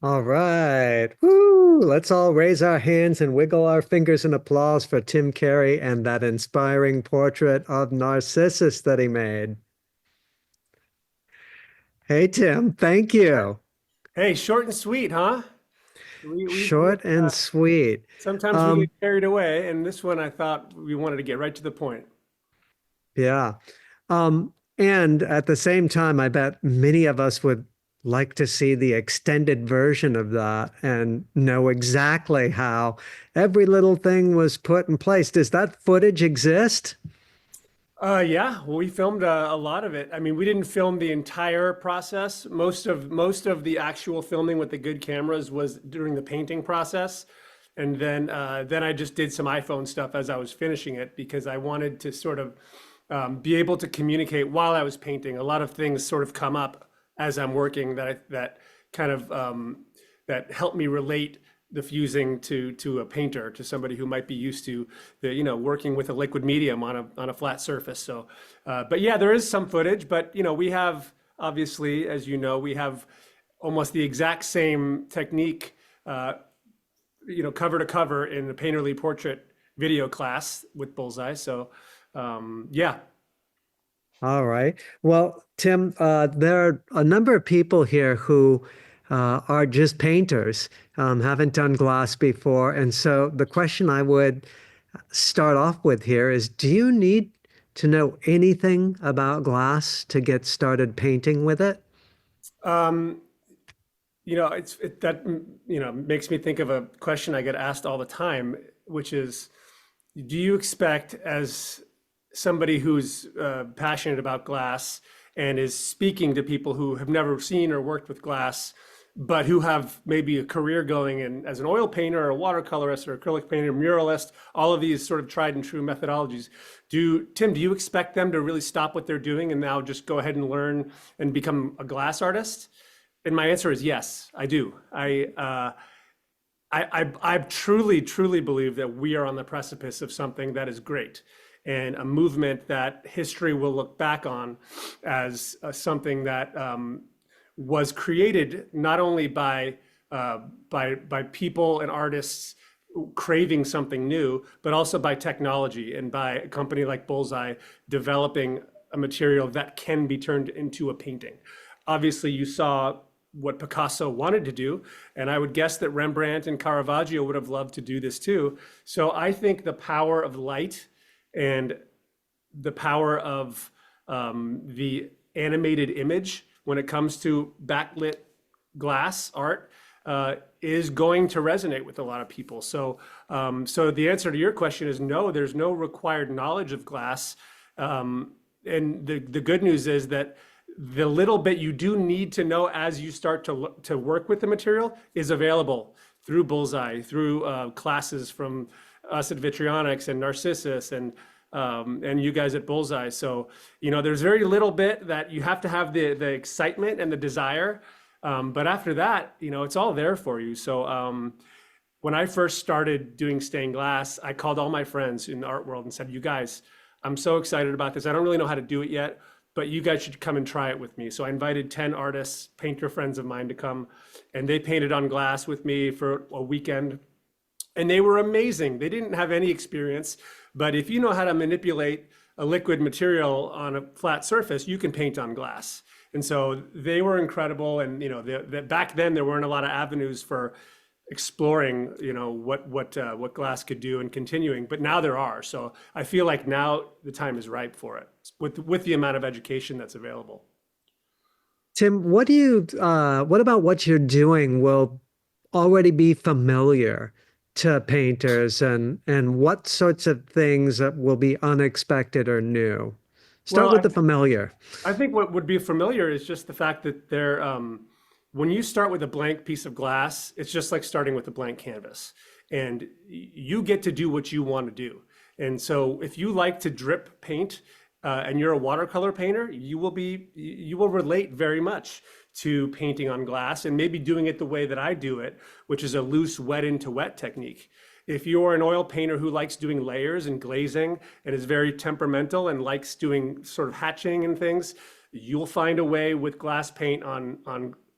All right. Woo! Let's all raise our hands and wiggle our fingers in applause for Tim Carey and that inspiring portrait of Narcissus that he made. Hey, Tim, thank you. Hey, short and sweet, huh? We Short and sweet. sometimes we Um, get carried away, and this one I thought we wanted to get right to the point. yeah. And at the same time, I bet many of us would like to see the extended version of that and know exactly how every little thing was put in place. Does that footage exist? Yeah, well, we filmed a lot of it. I mean, we didn't film the entire process. Most of the actual filming with the good cameras was during the painting process, and then I just did some iPhone stuff as I was finishing it because I wanted to sort of be able to communicate while I was painting. A lot of things sort of come up as I'm working that kind of that help me relate the fusing to a painter, to somebody who might be used to working with a liquid medium on a flat surface. So, but yeah, there is some footage, but we have obviously, as you know, we have almost the exact same technique, cover to cover in the painterly portrait video class with Bullseye. So, yeah. All right. Well, Tim, there are a number of people here who are just painters, haven't done glass before. And so the question I would start off with here is, do you need to know anything about glass to get started painting with it? Um, that makes me think of a question I get asked all the time, which is, do you expect, as somebody who's passionate about glass and is speaking to people who have never seen or worked with glass, but who have maybe a career going in as an oil painter or a watercolorist or acrylic painter, muralist, all of these sort of tried and true methodologies. Tim, do you expect them to really stop what they're doing and now just go ahead and learn and become a glass artist? And my answer is yes, I do. I truly, truly believe that we are on the precipice of something that is great and a movement that history will look back on as something that was created not only by people and artists craving something new, but also by technology and by a company like Bullseye developing a material that can be turned into a painting. Obviously, you saw what Picasso wanted to do, and I would guess that Rembrandt and Caravaggio would have loved to do this too. So I think the power of light and the power of the animated image when it comes to backlit glass art is going to resonate with a lot of people. So the answer to your question is no. There's no required knowledge of glass, and the good news is that the little bit you do need to know as you start to work with the material is available through Bullseye, through classes from us at Vitrionics and Narcissus and you guys at Bullseye. So, there's very little bit that you have to have the excitement and the desire. But after that, it's all there for you. So, when I first started doing stained glass, I called all my friends in the art world and said, "You guys, I'm so excited about this. I don't really know how to do it yet, but you guys should come and try it with me." So I invited 10 artists, painter friends of mine to come, and they painted on glass with me for a weekend. And they were amazing. They didn't have any experience, but if you know how to manipulate a liquid material on a flat surface, you can paint on glass. And so they were incredible. And back then there weren't a lot of avenues for exploring, what glass could do and continuing, but now there are. So I feel like now the time is ripe for it with the amount of education that's available. Tim, what about what you're doing will already be familiar to painters and what sorts of things that will be unexpected or new? Start Well, with the familiar. I think what would be familiar is just the fact that when you start with a blank piece of glass, it's just like starting with a blank canvas, and you get to do what you want to do. And so, if you like to drip paint and you're a watercolor painter, you will relate very much to painting on glass and maybe doing it the way that I do it, which is a loose wet into wet technique. If you're an oil painter who likes doing layers and glazing and is very temperamental and likes doing sort of hatching and things, you'll find a way with glass paint on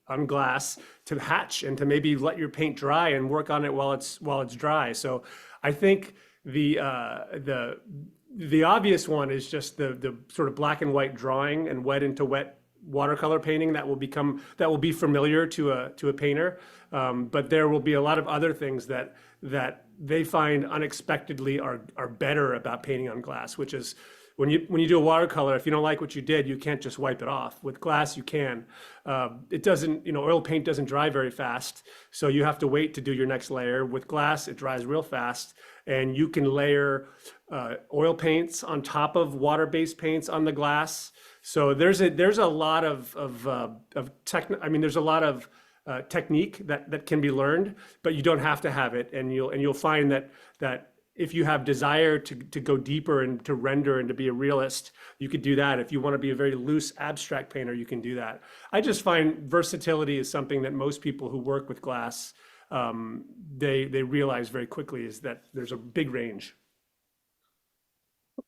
on glass to hatch and to maybe let your paint dry and work on it while it's dry. So I think the obvious one is just the sort of black and white drawing and wet into wet watercolor painting that will be familiar to a painter. But there will be a lot of other things that they find unexpectedly are better about painting on glass, which is when you do a watercolor, if you don't like what you did, you can't just wipe it off. With glass, you can. It doesn't, oil paint doesn't dry very fast, so you have to wait to do your next layer. With glass, it dries real fast, and you can layer oil paints on top of water-based paints on the glass. So there's a lot there's a lot of technique that can be learned, but you don't have to have it, and you'll find that if you have desire to go deeper and to render and to be a realist, you could do that. If you want to be a very loose abstract painter, you can do that. I just find versatility is something that most people who work with glass, they realize very quickly, is that there's a big range.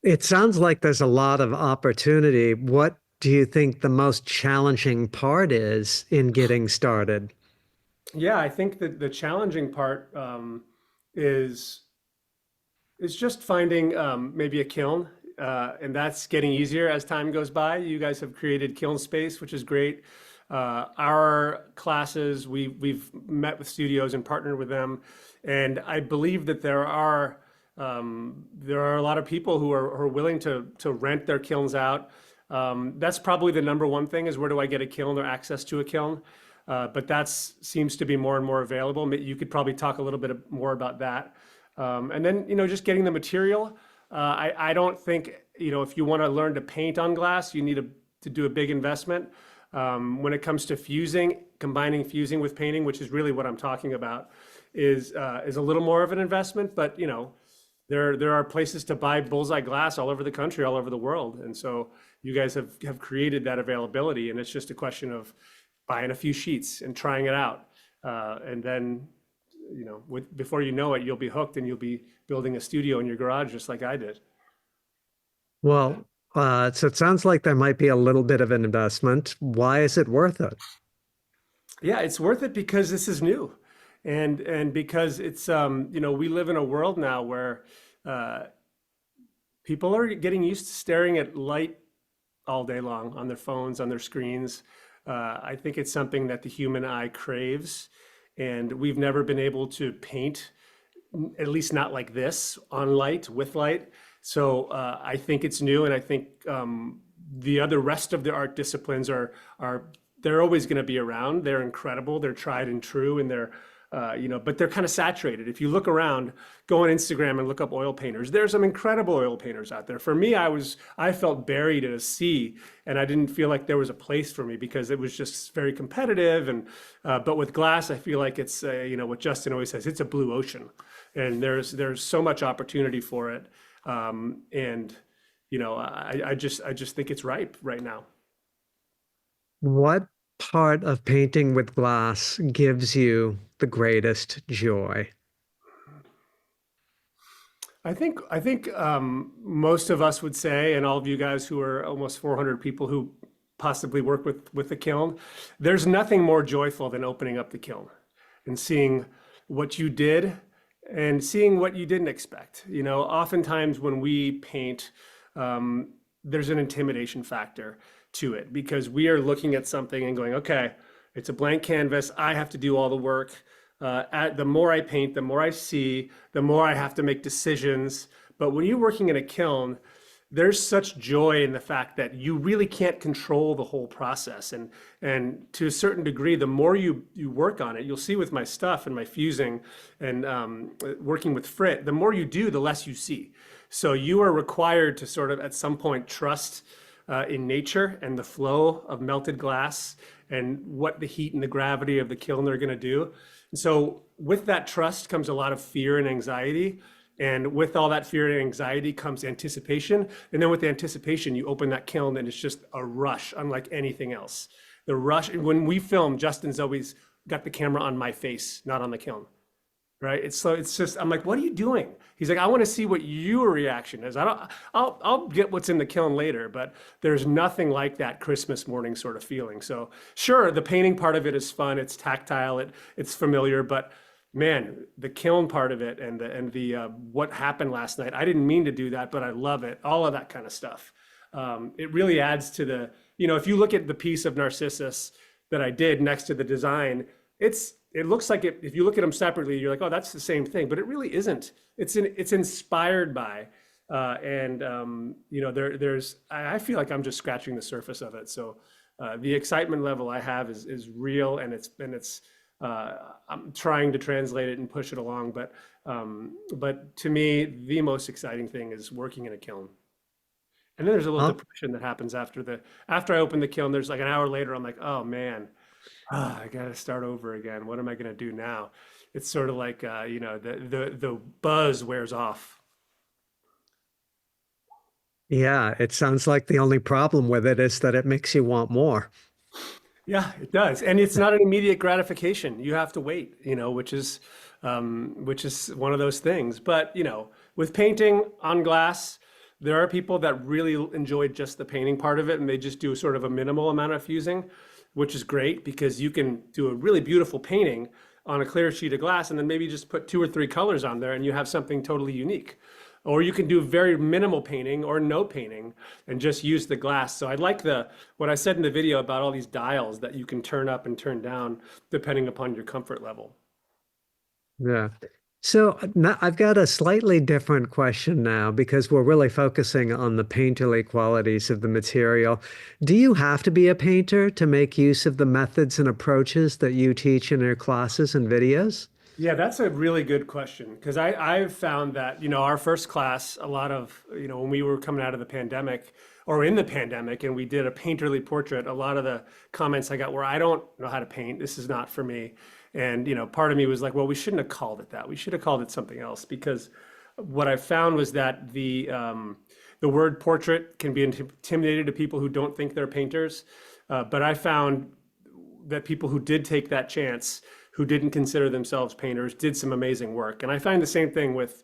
It sounds like there's a lot of opportunity. What do you think the most challenging part is in getting started? Yeah, I think that the challenging part is just finding maybe a kiln, and that's getting easier as time goes by. You guys have created kiln space, which is great. Our classes, we've met with studios and partnered with them, and I believe that there are a lot of people who are willing to rent their kilns out. That's probably the number one thing, is where do I get a kiln or access to a kiln? But that seems to be more and more available. You could probably talk a little bit more about that. And then, just getting the material. I don't think, if you want to learn to paint on glass, you need to do a big investment. When it comes to combining fusing with painting, which is really what I'm talking about, is a little more of an investment. But, there are places to buy Bullseye glass all over the country, all over the world. And so you guys have created that availability, and it's just a question of buying a few sheets and trying it out. And then, before you know it, you'll be hooked, and you'll be building a studio in your garage just like I did. Well, so it sounds like there might be a little bit of an investment. Why is it worth it? Yeah, it's worth it because this is new, and because it's we live in a world now where people are getting used to staring at light all day long on their phones, on their screens. I think it's something that the human eye craves, and we've never been able to paint, at least not like this, on light, with light. So I think it's new, and I think the rest of the art disciplines they're always going to be around. They're incredible. They're tried and true, and they're but they're kind of saturated. If you look around, go on Instagram and look up oil painters. There's some incredible oil painters out there. For me, I felt buried in a sea, and I didn't feel like there was a place for me because it was just very competitive. And but with glass, I feel like it's what Justin always says, it's a blue ocean, and there's so much opportunity for it. And I just think it's ripe right now. What part of painting with glass gives you the greatest joy? I think most of us would say, and all of you guys who are almost 400 people who possibly work with the kiln, there's nothing more joyful than opening up the kiln and seeing what you did and seeing what you didn't expect. Oftentimes when we paint, there's an intimidation factor to it because we are looking at something and going, okay, it's a blank canvas. I have to do all the work. The more I paint, the more I see, the more I have to make decisions. But when you're working in a kiln, there's such joy in the fact that you really can't control the whole process. And to a certain degree, the more you work on it, you'll see with my stuff and my fusing and working with frit, the more you do, the less you see. So you are required to sort of at some point trust in nature and the flow of melted glass and what the heat and the gravity of the kiln are going to do. And so with that trust comes a lot of fear and anxiety. And with all that fear and anxiety comes anticipation. And then with the anticipation, you open that kiln and it's just a rush, unlike anything else. The rush, when we film, Justin's always got the camera on my face, not on the kiln. right? It's just, I'm like, what are you doing? He's like, I want to see what your reaction is. I'll get what's in the kiln later, but there's nothing like that Christmas morning sort of feeling. So sure, the painting part of it is fun. It's tactile. It's familiar, but man, the kiln part of it and the what happened last night. I didn't mean to do that, but I love it. All of that kind of stuff. It really adds to the, if you look at the piece of Narcissus that I did next to the design, it looks like it, if you look at them separately, you're like, oh, that's the same thing, but it really isn't. It's inspired by, I feel like I'm just scratching the surface of it. So the excitement level I have is real, and I'm trying to translate it and push it along. But to me, the most exciting thing is working in a kiln. And then there's a little Oh, depression that happens after I open the kiln. There's like an hour later, I'm like, oh man, I got to start over again. What am I going to do now? It's sort of like, the buzz wears off. yeah, it sounds like the only problem with it is that it makes you want more. Yeah, it does. And it's not an immediate gratification. You have to wait, which is one of those things. But, with painting on glass, there are people that really enjoy just the painting part of it, and they just do sort of a minimal amount of fusing, which is great because you can do a really beautiful painting on a clear sheet of glass and then maybe just put two or three colors on there and you have something totally unique. Or you can do very minimal painting or no painting and just use the glass. So I like what I said in the video about all these dials that you can turn up and turn down depending upon your comfort level. Yeah. So now I've got a slightly different question now because we're really focusing on the painterly qualities of the material. Do you have to be a painter to make use of the methods and approaches that you teach in your classes and videos? Yeah, that's a really good question because I've found that, our first class, a lot of, when we were coming out of the pandemic or in the pandemic and we did a painterly portrait, a lot of the comments I got were, I don't know how to paint. This is not for me. And, part of me was like, well, we shouldn't have called it that. We should have called it something else because what I found was that the word portrait can be intimidated to people who don't think they're painters. But I found that people who did take that chance, who didn't consider themselves painters, did some amazing work. And I find the same thing with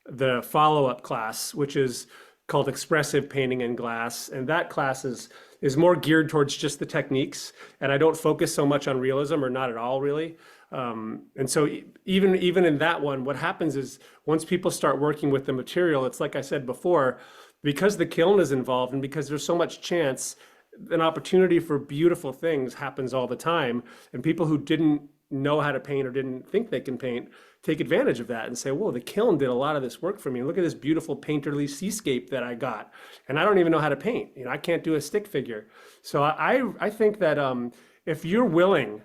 the follow-up class, which is called expressive painting in glass. And that class is more geared towards just the techniques. And I don't focus so much on realism, or not at all really. And so even in that one, what happens is once people start working with the material, it's like I said before, because the kiln is involved and because there's so much chance, an opportunity for beautiful things happens all the time. And people who didn't know how to paint or didn't think they can paint take advantage of that and say, whoa, the kiln did a lot of this work for me. Look at this beautiful painterly seascape that I got. And I don't even know how to paint. I can't do a stick figure. So I think that if you're willing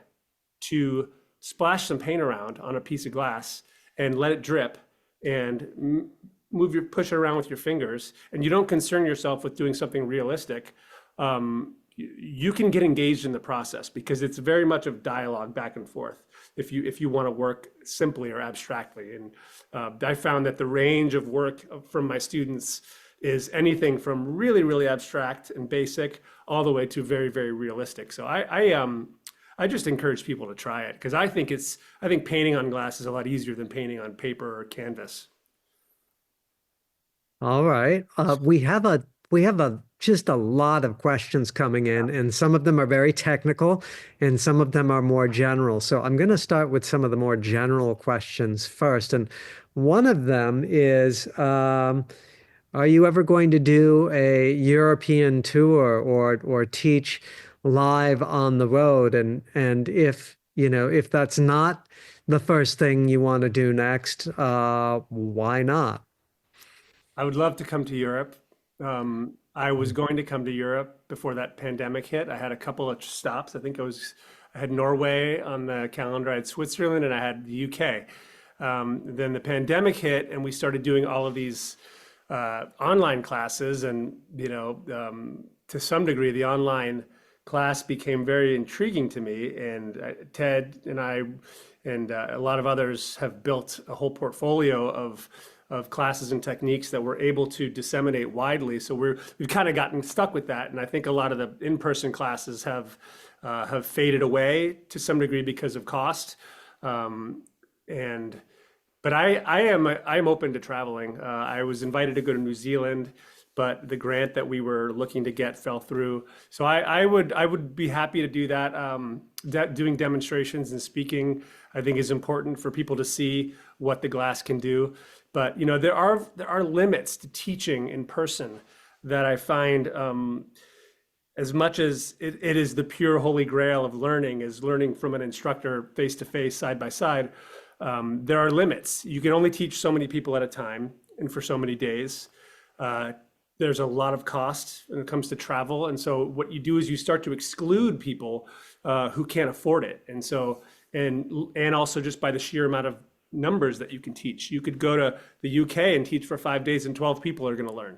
to splash some paint around on a piece of glass and let it drip and push it around with your fingers, and you don't concern yourself with doing something realistic, you can get engaged in the process because it's very much of dialogue back and forth if you want to work simply or abstractly. And I found that the range of work from my students is anything from really, really abstract and basic all the way to very, very realistic. So I just encourage people to try it because I think painting on glass is a lot easier than painting on paper or canvas. All right. We have just a lot of questions coming in, and some of them are very technical and some of them are more general. So I'm going to start with some of the more general questions first. And one of them is, are you ever going to do a European tour or teach live on the road? And if that's not the first thing you want to do next, why not? I would love to come to Europe. I was going to come to Europe before that pandemic hit. I had a couple of stops. I had Norway on the calendar, I had Switzerland, and I had the UK. Then the pandemic hit, and we started doing all of these online classes. And, to some degree, the online class became very intriguing to me. And Ted and I and a lot of others have built a whole portfolio of classes and techniques that we're able to disseminate widely. So we've kind of gotten stuck with that, and I think a lot of the in-person classes have faded away to some degree because of cost. And But I'm open to traveling. I was invited to go to New Zealand, but the grant that we were looking to get fell through. So I would be happy to do that. Doing demonstrations and speaking, I think, is important for people to see what the glass can do. But there are limits to teaching in person that I find. As much as it is the pure holy grail of learning, is learning from an instructor face to face, side by side, there are limits. You can only teach so many people at a time and for so many days. Uh, there's a lot of cost when it comes to travel. And so what you do is you start to exclude people who can't afford it. And so, and also just by the sheer amount of numbers that you can teach. You could go to the UK and teach for 5 days and 12 people are going to learn.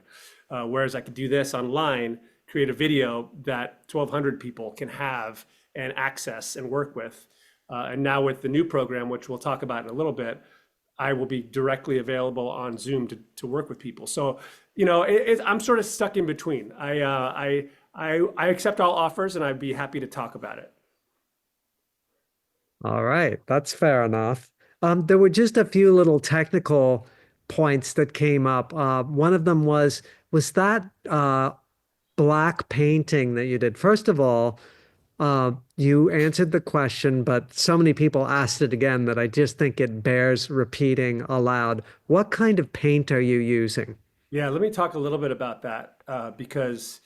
Whereas I could do this online, create a video that 1,200 people can have and access and work with. And now with the new program, which we'll talk about in a little bit, I will be directly available on Zoom to work with people. So, I'm sort of stuck in between. I accept all offers and I'd be happy to talk about it. All right, that's fair enough. There were just a few little technical points that came up. One of them was that black painting that you did. First of all, you answered the question, but so many people asked it again that I just think it bears repeating aloud. What kind of paint are you using? Yeah, let me talk a little bit about that because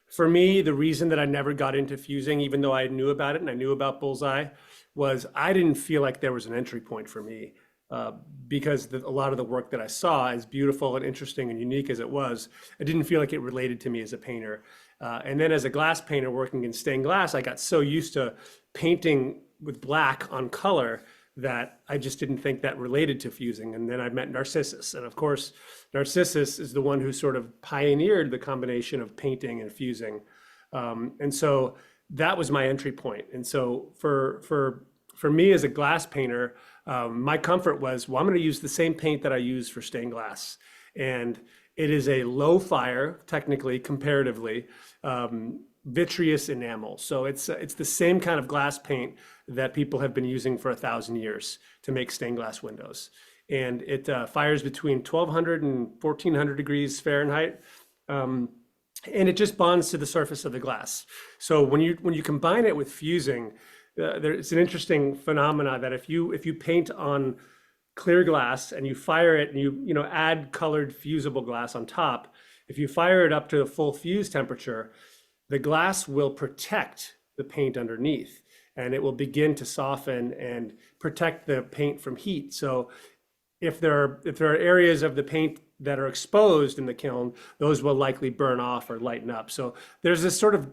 for me, the reason that I never got into fusing, even though I knew about it and I knew about Bullseye, was I didn't feel like there was an entry point for me uh, because a lot of the work that I saw, as beautiful and interesting and unique as it was, I didn't feel like it related to me as a painter. And then as a glass painter working in stained glass, I got so used to painting with black on color that I just didn't think that related to fusing. And then I met Narcissus. And of course, Narcissus is the one who sort of pioneered the combination of painting and fusing. And so that was my entry point. And so for me as a glass painter, my comfort was, well, I'm going to use the same paint that I use for stained glass. And it is a low fire, technically, comparatively, vitreous enamel. So it's the same kind of glass paint that people have been using for 1,000 years to make stained glass windows. And it fires between 1,200 and 1,400 degrees Fahrenheit. And it just bonds to the surface of the glass. So when you combine it with fusing, it's an interesting phenomena that if you paint on clear glass and you fire it and you add colored fusible glass on top, if you fire it up to the full fuse temperature, the glass will protect the paint underneath and it will begin to soften and protect the paint from heat. So if there are areas of the paint that are exposed in the kiln, those will likely burn off or lighten up. So there's this sort of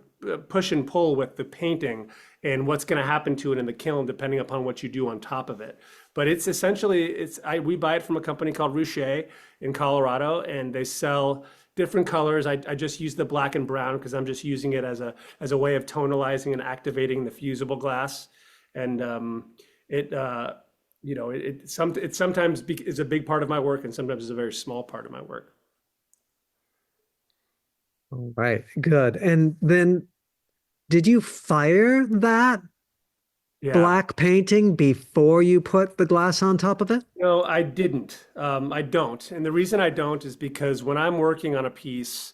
push and pull with the painting and what's going to happen to it in the kiln depending upon what you do on top of it. But it's essentially we buy it from a company called Ruche in Colorado, and they sell different colors. I just use the black and brown because I'm just using it as a way of tonalizing and activating the fusible glass. And it it sometimes is a big part of my work, and sometimes is a very small part of my work. All right, good. And then did you fire that Yeah. black painting before you put the glass on top of it? No, I didn't. I don't. And the reason I don't is because when I'm working on a piece,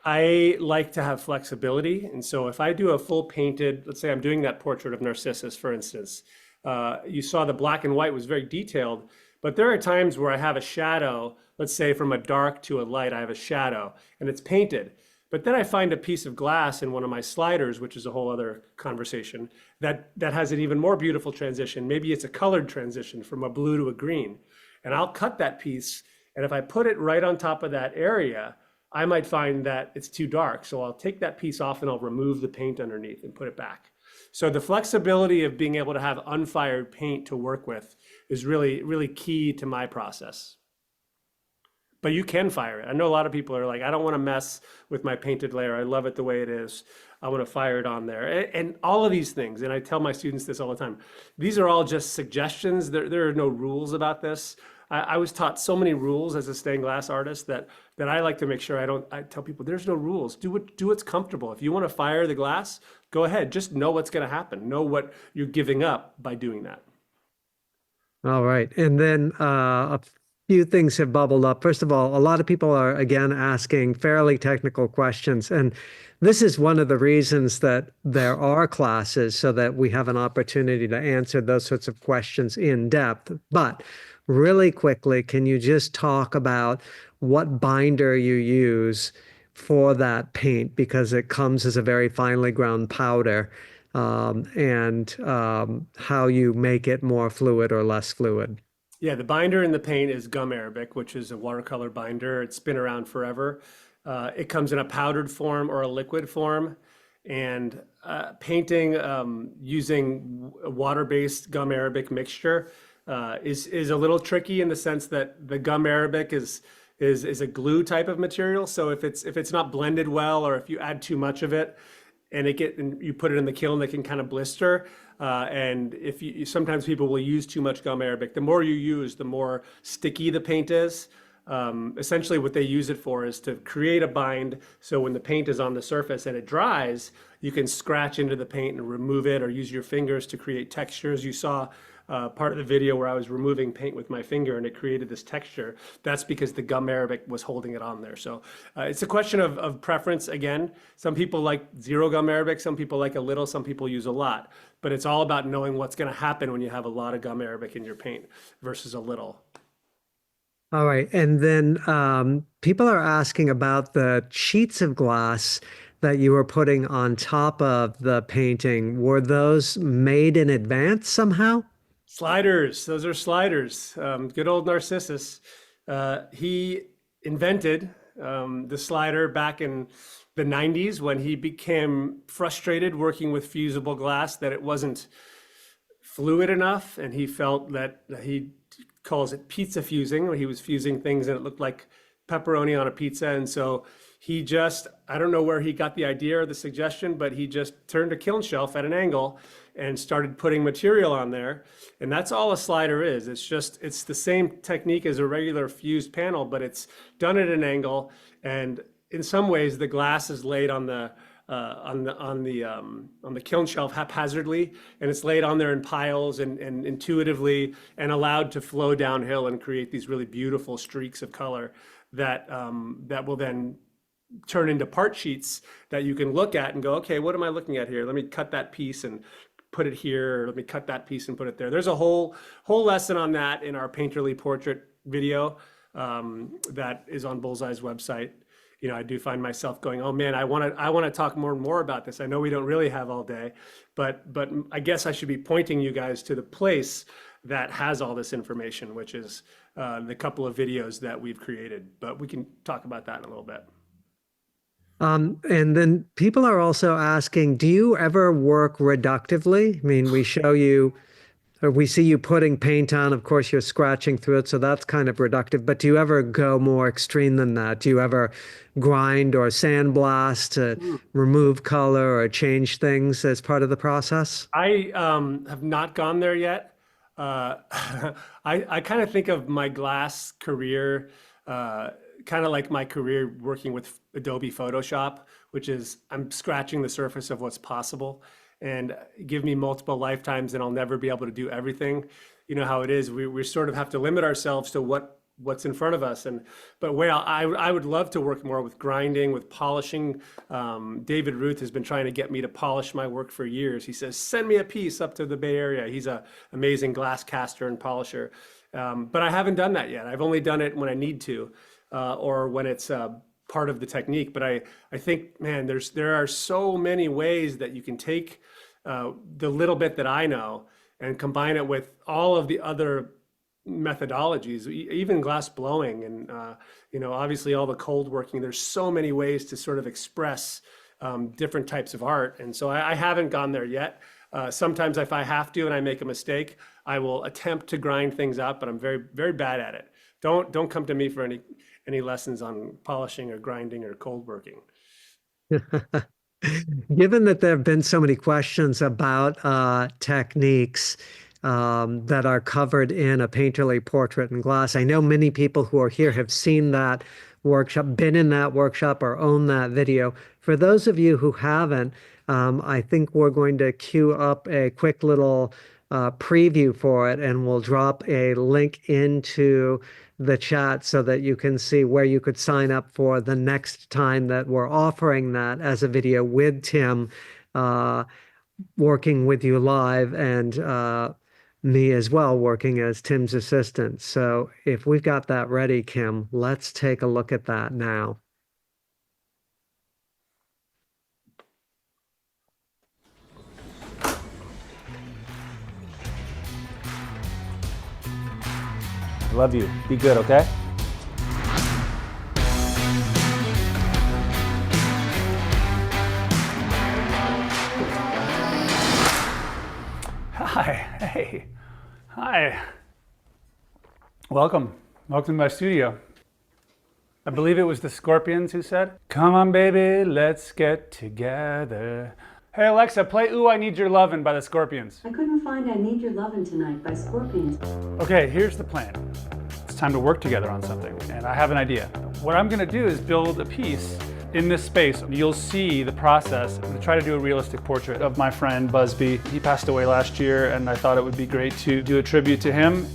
I like to have flexibility. And so if I do a full painted, let's say I'm doing that portrait of Narcissus, for instance, you saw the black and white was very detailed, but there are times where I have a shadow, let's say from a dark to a light, I have a shadow and it's painted. But then I find a piece of glass in one of my sliders, which is a whole other conversation, that has an even more beautiful transition. Maybe it's a colored transition from a blue to a green. And I'll cut that piece. And if I put it right on top of that area, I might find that it's too dark. So I'll take that piece off and I'll remove the paint underneath and put it back. So the flexibility of being able to have unfired paint to work with is really, really key to my process. But you can fire it. I know a lot of people are like, I don't want to mess with my painted layer. I love it the way it is. I want to fire it on there. And all of these things, and I tell my students this all the time, these are all just suggestions. There are no rules about this. I was taught so many rules as a stained glass artist that I like to make sure I tell people there's no rules. Do what's comfortable. If you want to fire the glass, go ahead. Just know what's going to happen. Know what you're giving up by doing that. All right. And then a few things have bubbled up. First of all, a lot of people are again asking fairly technical questions. And this is one of the reasons that there are classes so that we have an opportunity to answer those sorts of questions in depth. But really quickly, can you just talk about what binder you use for that paint? Because it comes as a very finely ground powder and how you make it more fluid or less fluid. Yeah, the binder in the paint is gum arabic, which is a watercolor binder. It's been around forever. It comes in a powdered form or a liquid form. And painting using water-based gum arabic mixture is a little tricky in the sense that the gum arabic is a glue type of material. So if it's not blended well, or if you add too much of it, and you put it in the kiln, they can kind of blister. And if you sometimes people will use too much gum arabic. The more you use, the more sticky the paint is. Essentially, what they use it for is to create a bind. So when the paint is on the surface and it dries, you can scratch into the paint and remove it, or use your fingers to create textures. You saw part of the video where I was removing paint with my finger and it created this texture. That's because the gum arabic was holding it on there. So it's a question of preference. Again, some people like zero gum arabic, some people like a little, some people use a lot. But it's all about knowing what's going to happen when you have a lot of gum arabic in your paint versus a little. All right. And then people are asking about the sheets of glass that you were putting on top of the painting. Were those made in advance somehow? Sliders, those are sliders. Good old Narcissus. He invented the slider back in the 90s when he became frustrated working with fusible glass, that it wasn't fluid enough, and he felt that he calls it pizza fusing, where he was fusing things and it looked like pepperoni on a pizza. And so he just, I don't know where he got the idea or the suggestion, but he just turned a kiln shelf at an angle and started putting material on there. And that's all a slider is. It's the same technique as a regular fused panel, but it's done at an angle. And in some ways, the glass is laid on the kiln shelf haphazardly, and it's laid on there in piles and intuitively, and allowed to flow downhill and create these really beautiful streaks of color that will then turn into part sheets that you can look at and go, okay, what am I looking at here? Let me cut that piece and put it here, or let me cut that piece and put it there. There's a whole lesson on that in our painterly portrait video that is on Bullseye's website. I do find myself going, oh man, I want to talk more and more about this. I know we don't really have all day, but I guess I should be pointing you guys to the place that has all this information, which is the couple of videos that we've created. But we can talk about that in a little bit. And then people are also asking, do you ever work reductively? I mean, we show you, or we see you putting paint on. Of course, you're scratching through it, so that's kind of reductive. But do you ever go more extreme than that? Do you ever grind or sandblast to remove color or change things as part of the process? I have not gone there yet. I kind of think of my glass career kind of like my career working with Adobe Photoshop, which is I'm scratching the surface of what's possible, and give me multiple lifetimes and I'll never be able to do everything. You know how it is. We sort of have to limit ourselves to what's in front of us. But well, I would love to work more with grinding, with polishing. David Ruth has been trying to get me to polish my work for years. He says, send me a piece up to the Bay Area. He's an amazing glass caster and polisher. But I haven't done that yet. I've only done it when I need to, or when it's part of the technique. But I think, man, there are so many ways that you can take the little bit that I know and combine it with all of the other methodologies, even glass blowing, and obviously all the cold working. There's so many ways to sort of express different types of art, and so I haven't gone there yet. Sometimes if I have to and I make a mistake, I will attempt to grind things up, but I'm very, very bad at it. Don't come to me for any lessons on polishing or grinding or cold working. Given that there have been so many questions about techniques that are covered in a painterly portrait in glass, I know many people who are here have seen that workshop, been in that workshop, or own that video. For those of you who haven't, I think we're going to queue up a quick little preview for it, and we'll drop a link into the chat so that you can see where you could sign up for the next time that we're offering that as a video with Tim working with you live, and me as well working as Tim's assistant. So if we've got that ready, Kim, let's take a look at that now. Love you. Be good, okay? Hi. Hey. Hi. Welcome. Welcome to my studio. I believe it was the Scorpions who said, "Come on, baby, let's get together." Hey, Alexa, play Ooh, I Need Your Lovin' by the Scorpions. I couldn't find I Need Your Lovin' Tonight by Scorpions. Okay, here's the plan. It's time to work together on something, and I have an idea. What I'm gonna do is build a piece in this space. You'll see the process. I'm gonna try to do a realistic portrait of my friend Busby. He passed away last year, and I thought it would be great to do a tribute to him.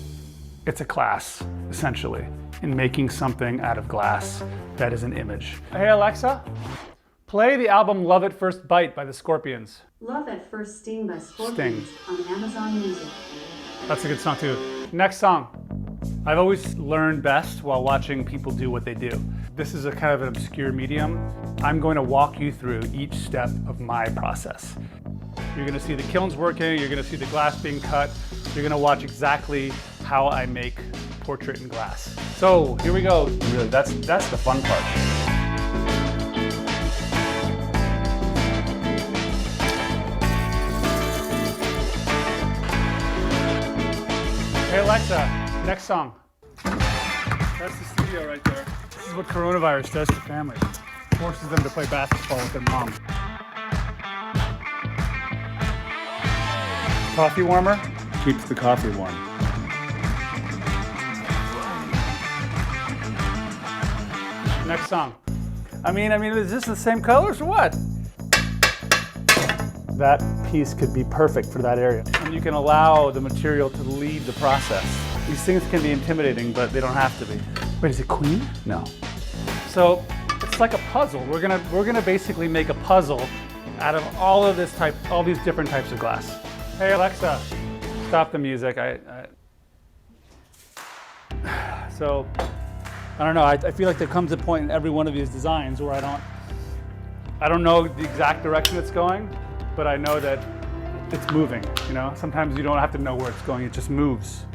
It's a class, essentially, in making something out of glass that is an image. Hey, Alexa, play the album Love at First Bite by the Scorpions. Love at First Sting by Scorpions on Amazon Music. That's a good song too. Next song. I've always learned best while watching people do what they do. This is a kind of an obscure medium. I'm going to walk you through each step of my process. You're gonna see the kilns working, you're gonna see the glass being cut, you're gonna watch exactly how I make portrait in glass. So here we go. Really, that's the fun part. Hey Alexa, next song. That's the studio right there. This is what coronavirus does to families. Forces them to play basketball with their mom. Coffee warmer keeps the coffee warm. Next song. I mean, is this the same colors or what? That piece could be perfect for that area. And you can allow the material to lead the process. These things can be intimidating, but they don't have to be. Wait, is it Queen? No. So it's like a puzzle. We're gonna basically make a puzzle out of all these different types of glass. Hey Alexa, stop the music. So I don't know. I feel like there comes a point in every one of these designs where I don't know the exact direction it's going, but I know that it's moving. You know, sometimes you don't have to know where it's going; it just moves.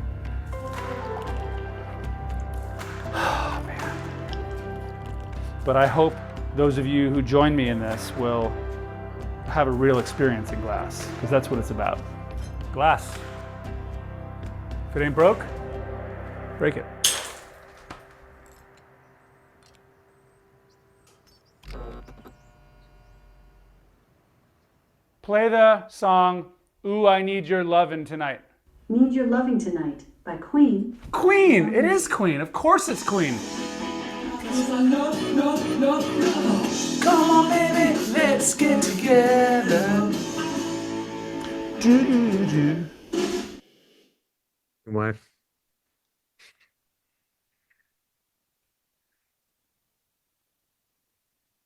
Oh man! But I hope those of you who join me in this will have a real experience in glass, because that's what it's about. Glass. If it ain't broke, break it. Play the song, Ooh, I Need Your Lovin' Tonight. Need Your Loving Tonight by Queen. Queen! It is Queen. Of course it's Queen. Come on, baby, let's get together. Wife.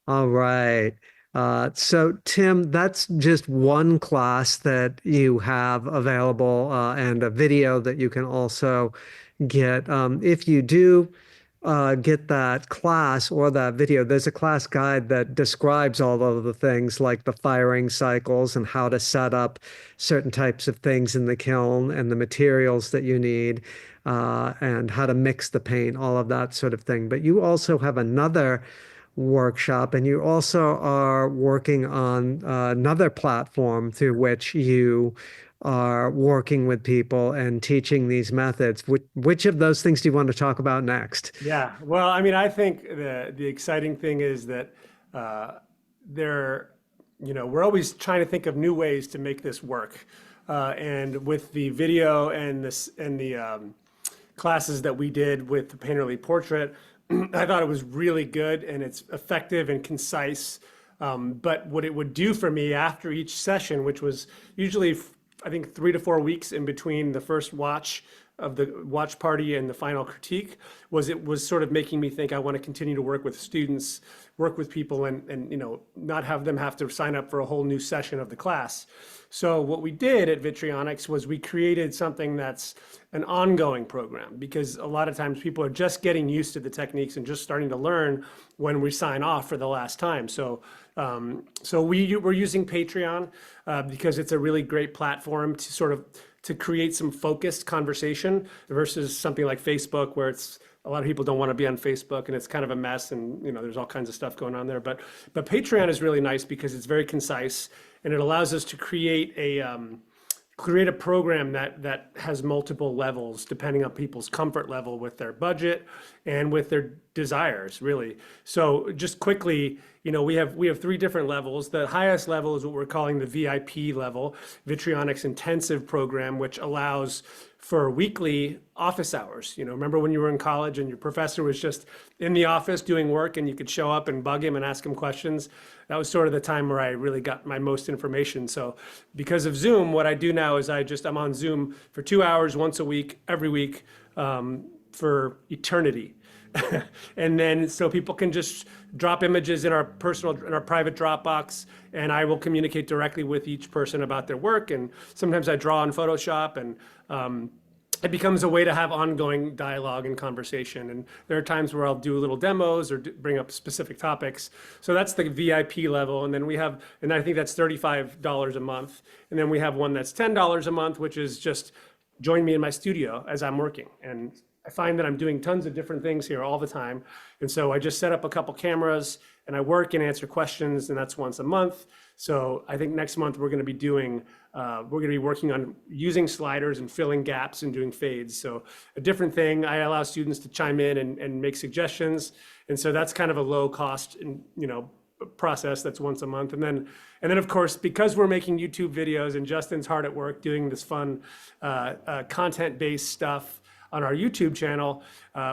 All right. So Tim, that's just one class that you have available, and a video that you can also get. If you do get that class or that video, there's a class guide that describes all of the things like the firing cycles and how to set up certain types of things in the kiln and the materials that you need, and how to mix the paint, all of that sort of thing. But you also have another workshop, and you also are working on another platform through which you are working with people and teaching these methods. Which of those things do you want to talk about next? Yeah, well, I mean, I think the exciting thing is that we're always trying to think of new ways to make this work. And with the video and the classes that we did with the Painterly Portrait, I thought it was really good and it's effective and concise. But what it would do for me after each session, which was usually I think 3 to 4 weeks in between the first watch of the watch party and the final critique it was sort of making me think I want to continue to work with students, work with people, and not have them have to sign up for a whole new session of the class. So what we did at Vitrionics was we created something that's an ongoing program, because a lot of times people are just getting used to the techniques and just starting to learn when we sign off for the last time. So we're using Patreon because it's a really great platform to sort of to create some focused conversation versus something like Facebook, where it's a lot of people don't want to be on Facebook and it's kind of a mess, and there's all kinds of stuff going on there. But Patreon is really nice because it's very concise, and it allows us to create a program that has multiple levels depending on people's comfort level with their budget and with their desires, really. So just quickly, we have 3 different levels. The highest level is what we're calling the VIP level, Vitrionics Intensive Program, which allows for weekly office hours. Remember when you were in college and your professor was just in the office doing work and you could show up and bug him and ask him questions? That was sort of the time where I really got my most information. So because of Zoom, what I do now is I'm on Zoom for 2 hours once a week, every week, for eternity. And then so people can just drop images in our private Dropbox, and I will communicate directly with each person about their work. And sometimes I draw in Photoshop, and it becomes a way to have ongoing dialogue and conversation. And there are times where I'll do little demos or bring up specific topics. So that's the VIP level. And then and I think that's $35 a month. And then we have one that's $10 a month, which is just join me in my studio as I'm working. And I find that I'm doing tons of different things here all the time. And so I just set up a couple cameras and I work and answer questions, and that's once a month. So I think next month we're going to be working on using sliders and filling gaps and doing fades. So a different thing. I allow students to chime in and make suggestions. And so that's kind of a low cost, process that's once a month. And then of course, because we're making YouTube videos and Justin's hard at work doing this fun content-based stuff on our YouTube channel,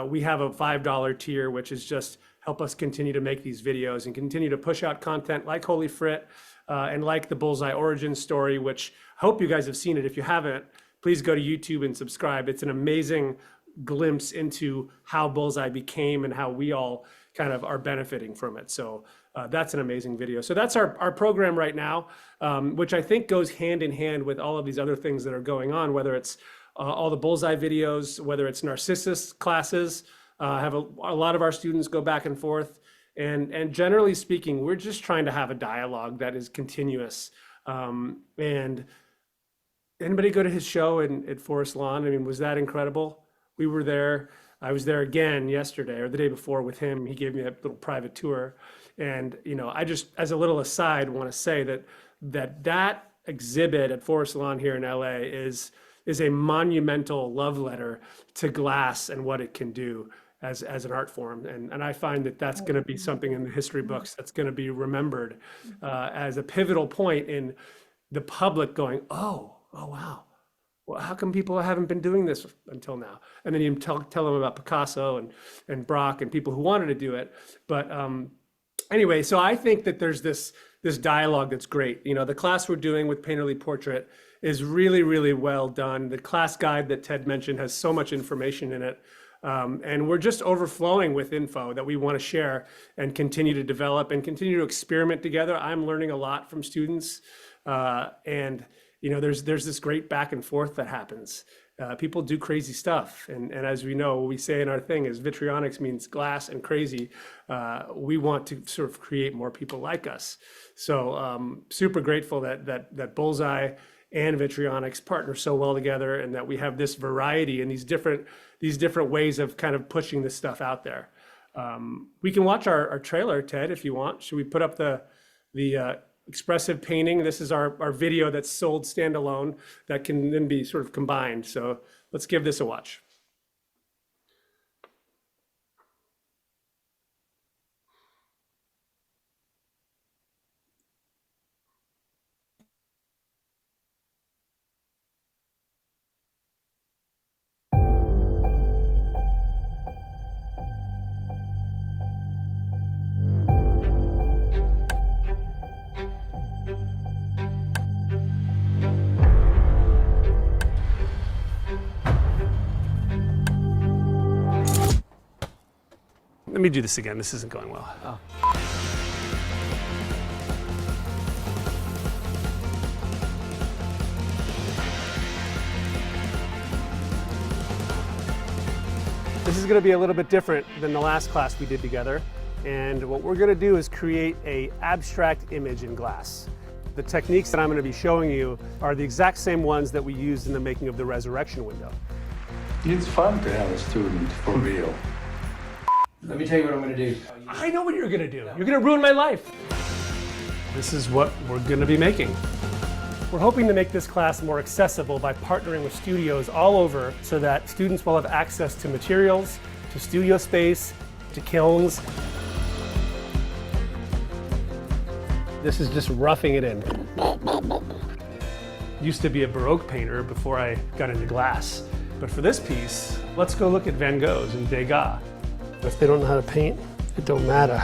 we have a $5 tier, which is just help us continue to make these videos and continue to push out content like Holy Frit and like the Bullseye origin story, which I hope you guys have seen it. If you haven't, please go to YouTube and subscribe. It's an amazing glimpse into how Bullseye became and how we all kind of are benefiting from it. So that's an amazing video. So that's our program right now, which I think goes hand in hand with all of these other things that are going on, whether it's all the Bullseye videos, whether it's Narcissus classes. Have a lot of our students go back and forth. And generally speaking, we're just trying to have a dialogue that is continuous. And anybody go to his show at Forest Lawn? I mean, was that incredible? We were there. I was there again yesterday or the day before with him. He gave me a little private tour. And, I just, as a little aside, want to say that exhibit at Forest Lawn here in LA is a monumental love letter to glass and what it can do as an art form. And I find that that's going to be something in the history books that's going to be remembered as a pivotal point in the public going, oh, wow. Well, how come people haven't been doing this until now? And then you tell them about Picasso and Braque and people who wanted to do it. But anyway, so I think that there's this dialogue that's great. The class we're doing with Painterly Portrait is really, really well done. The class guide that Ted mentioned has so much information in it. And we're just overflowing with info that we want to share and continue to develop and continue to experiment together. I'm learning a lot from students. And there's this great back and forth that happens. People do crazy stuff. And as we know, what we say in our thing is Vitrionics means glass and crazy. We want to sort of create more people like us. So super grateful that Bullseye and Vitrionics partner so well together, and that we have this variety and these different ways of kind of pushing this stuff out there. We can watch our trailer, Ted, if you want. Should we put up the expressive painting? This is our video that's sold standalone that can then be sort of combined. So let's give this a watch. Let me do this again. This isn't going well. Oh. This is going to be a little bit different than the last class we did together. And what we're going to do is create an abstract image in glass. The techniques that I'm going to be showing you are the exact same ones that we used in the making of the resurrection window. It's fun to have a student for real. Let me tell you what I'm going to do. I know what you're going to do. You're going to ruin my life. This is what we're going to be making. We're hoping to make this class more accessible by partnering with studios all over so that students will have access to materials, to studio space, to kilns. This is just roughing it in. Used to be a Baroque painter before I got into glass. But for this piece, let's go look at Van Gogh's and Degas. If they don't know how to paint, it don't matter.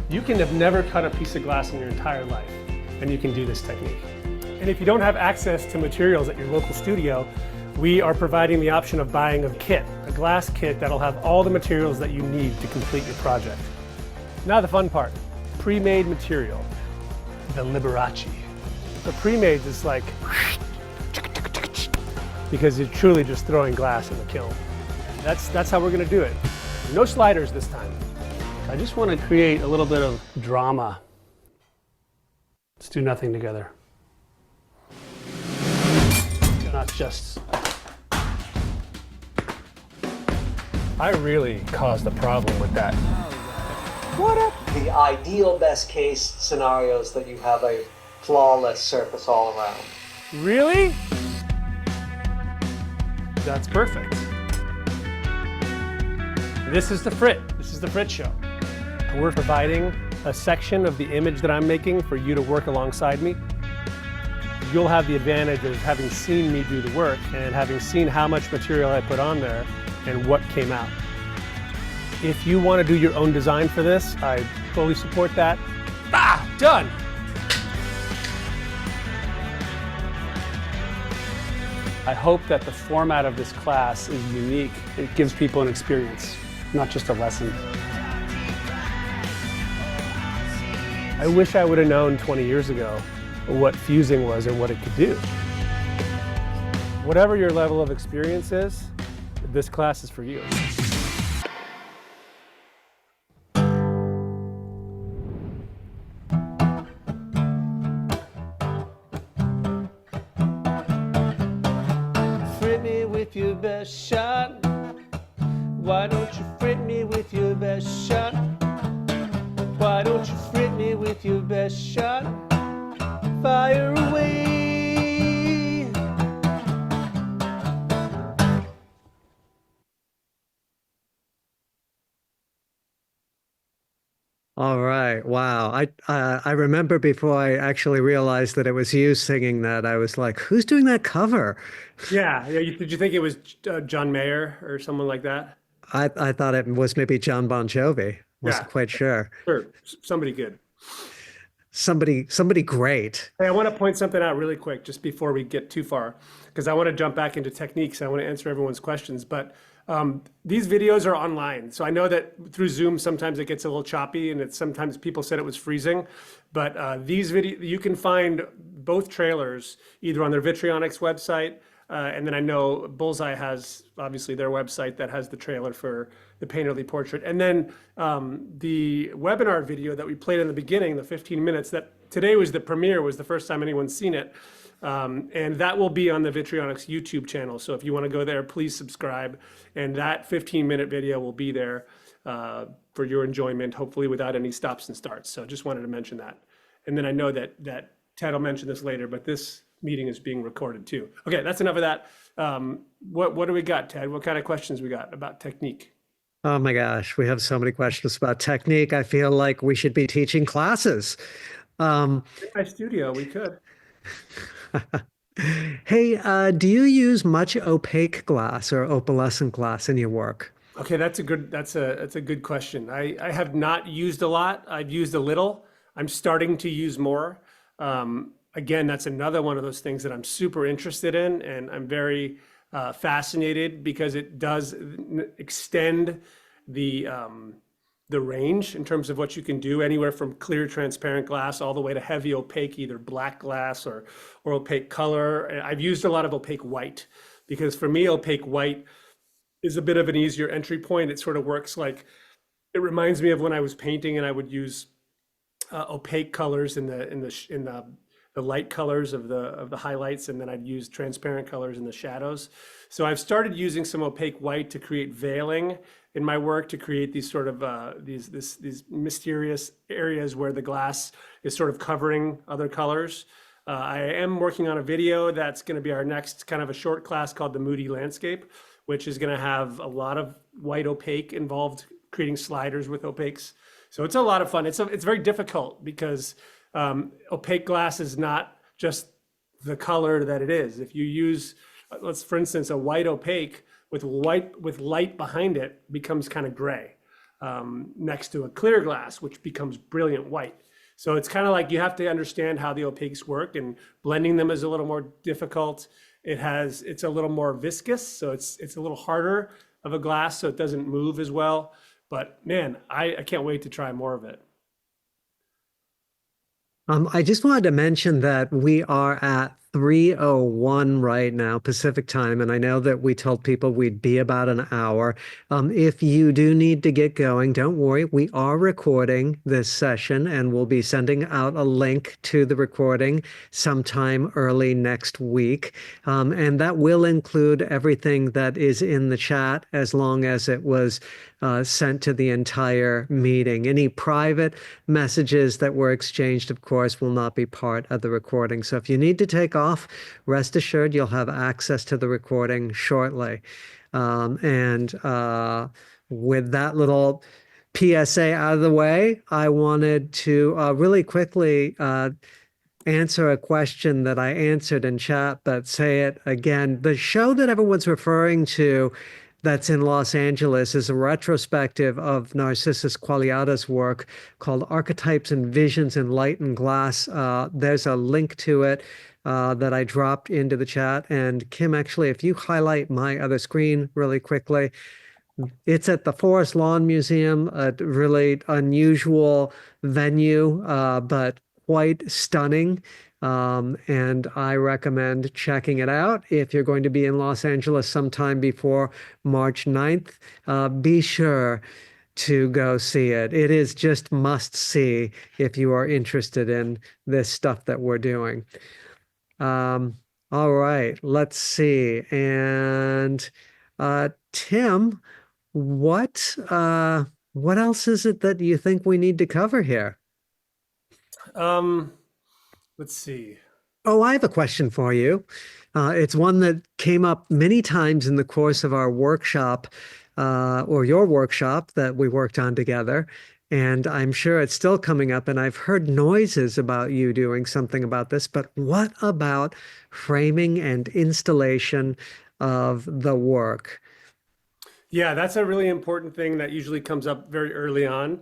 You can have never cut a piece of glass in your entire life, and you can do this technique. And if you don't have access to materials at your local studio, we are providing the option of buying a kit, a glass kit that'll have all the materials that you need to complete your project. Now the fun part, pre-made material, the Liberace. The pre-made is like, because you're truly just throwing glass in the kiln. That's how we're gonna do it. No sliders this time. I just want to create a little bit of drama. Let's do nothing together. Not just. I really caused a problem with that. What are the ideal best case scenarios that you have a flawless surface all around? Really? That's perfect. This is the Frit. This is the Frit show. We're providing a section of the image that I'm making for you to work alongside me. You'll have the advantage of having seen me do the work and having seen how much material I put on there and what came out. If you want to do your own design for this, I fully support that. Done! I hope that the format of this class is unique. It gives people an experience, not just a lesson. I wish I would have known 20 years ago what fusing was and what it could do. Whatever your level of experience is, this class is for you. Frit me with your best shot. Why don't you frit me with your best shot? Why don't you frit me with your best shot? Fire away. All right. Wow. I remember before I actually realized that it was you singing that, I was like, who's doing that cover? Yeah. Did you think it was John Mayer or someone like that? I thought it was maybe John Bon Jovi. Wasn't Yeah. quite sure. Sure. Somebody good. Somebody great. Hey, I want to point something out really quick just before we get too far, because I want to jump back into techniques. I want to answer everyone's questions, but these videos are online. So I know that through Zoom, sometimes it gets a little choppy and sometimes people said it was freezing, but these videos, you can find both trailers either on their Vitrionics website, and then I know Bullseye has obviously their website that has the trailer for the painterly portrait. And then the webinar video that we played in the beginning, the 15 minutes, that today was the premiere, was the first time anyone's seen it. And that will be on the Vitrionics YouTube channel. So if you want to go there, please subscribe. And that 15-minute video will be there for your enjoyment, hopefully without any stops and starts. So just wanted to mention that. And then I know that Ted will mention this later, but this meeting is being recorded too. Okay, that's enough of that. What do we got, Ted? What kind of questions we got about technique? Oh my gosh, we have so many questions about technique. I feel like we should be teaching classes. In my studio, we could. Hey, do you use much opaque glass or opalescent glass in your work? Okay, that's a good question. I have not used a lot. I've used a little. I'm starting to use more. Again, that's another one of those things that I'm super interested in, and I'm very fascinated because it does extend the the range in terms of what you can do, anywhere from clear transparent glass all the way to heavy opaque, either black glass or opaque color. And I've used a lot of opaque white because for me, opaque white is a bit of an easier entry point. It sort of works like, it reminds me of when I was painting and I would use opaque colors in the light colors of the highlights, and then I'd use transparent colors in the shadows. So I've started using some opaque white to create veiling in my work, to create these sort of these mysterious areas where the glass is sort of covering other colors. I am working on a video that's going to be our next kind of a short class called The Moody Landscape, which is going to have a lot of white opaque involved, creating sliders with opaques. So it's a lot of fun. It's very difficult because opaque glass is not just the color that it is. If you use, let's for instance, a white opaque with light behind it becomes kind of gray, next to a clear glass, which becomes brilliant white. So it's kind of like you have to understand how the opaques work, and blending them is a little more difficult. It's a little more viscous, so it's a little harder of a glass, so it doesn't move as well. But man, I can't wait to try more of it. I just wanted to mention that we are at 3:01 right now, Pacific time, and I know that we told people we'd be about an hour. If you do need to get going, don't worry. We are recording this session, and we'll be sending out a link to the recording sometime early next week. And that will include everything that is in the chat, as long as it was sent to the entire meeting. Any private messages that were exchanged, of course, will not be part of the recording. So if you need to take off, rest assured you'll have access to the recording shortly. And with that little PSA out of the way, I wanted to really quickly answer a question that I answered in chat, but say it again. The show that everyone's referring to that's in Los Angeles is a retrospective of Narcissus Qualiada's work called Archetypes and Visions in Light and Glass. There's a link to it that I dropped into the chat. And Kim, actually, if you highlight my other screen really quickly, it's at the Forest Lawn Museum, a really unusual venue, but quite stunning. And I recommend checking it out. If you're going to be in Los Angeles sometime before March 9th, be sure to go see it. It is just must see if you are interested in this stuff that we're doing. All right, let's see. And Tim, what else is it that you think we need to cover here? Let's see. Oh, I have a question for you. It's one that came up many times in the course of our workshop, or your workshop that we worked on together. And I'm sure it's still coming up, and I've heard noises about you doing something about this, but what about framing and installation of the work? Yeah, that's a really important thing that usually comes up very early on.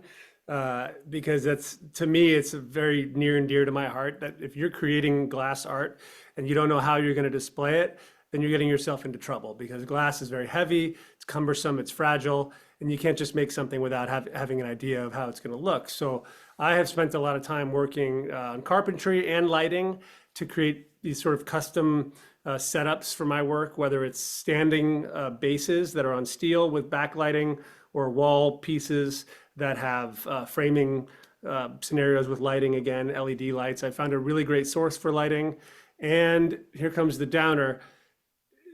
Because to me, it's very near and dear to my heart that if you're creating glass art and you don't know how you're going to display it, then you're getting yourself into trouble, because glass is very heavy, it's cumbersome, it's fragile, and you can't just make something without having an idea of how it's going to look. So I have spent a lot of time working on carpentry and lighting to create these sort of custom setups for my work, whether it's standing bases that are on steel with backlighting, or wall pieces that have framing scenarios with lighting, again, LED lights. I found a really great source for lighting. And here comes the downer.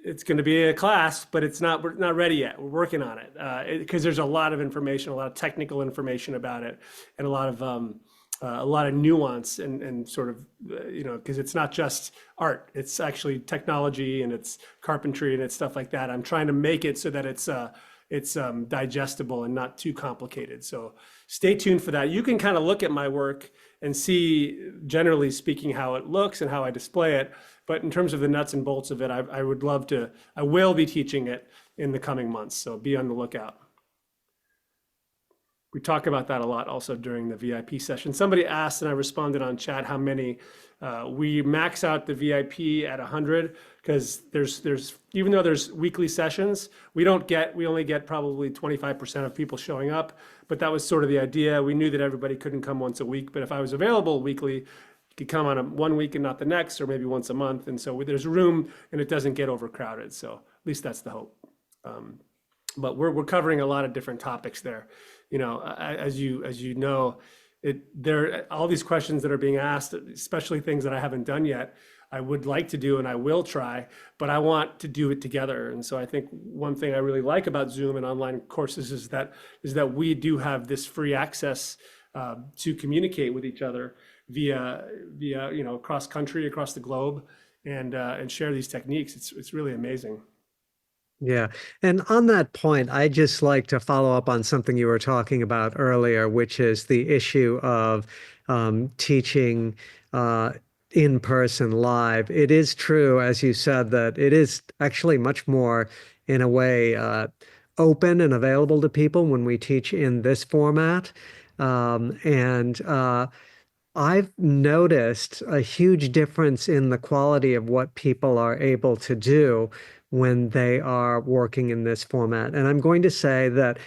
It's going to be a class, but we're not ready yet. We're working on it because there's a lot of information, a lot of technical information about it, and a lot of nuance and sort of, because it's not just art, it's actually technology, and it's carpentry, and it's stuff like that. I'm trying to make it so that it's digestible and not too complicated. So stay tuned for that. You can kind of look at my work and see, generally speaking, how it looks and how I display it. But in terms of the nuts and bolts of it, I will be teaching it in the coming months. So be on the lookout. we talk about that a lot also during the VIP session. Somebody asked, and I responded on chat, how many. We max out the VIP at 100 because there's even though there's weekly sessions, we only get probably 25% of people showing up. But that was sort of the idea. We knew that everybody couldn't come once a week, but if I was available weekly, you could come on one week and not the next, or maybe once a month. And so there's room, and it doesn't get overcrowded. So at least that's the hope. But we're covering a lot of different topics there. You know, as you know, there all these questions that are being asked, especially things that I haven't done yet, I would like to do and I will try, but I want to do it together. And so I think one thing I really like about Zoom and online courses is that we do have this free access to communicate with each other via you know, across country, across the globe, and share these techniques. It's really amazing. Yeah. And on that point, I just like to follow up on something you were talking about earlier, which is the issue of teaching in person live. It is true, as you said, that it is actually much more, in a way, open and available to people when we teach in this format. I've noticed a huge difference in the quality of what people are able to do when they are working in this format. And I'm going to say that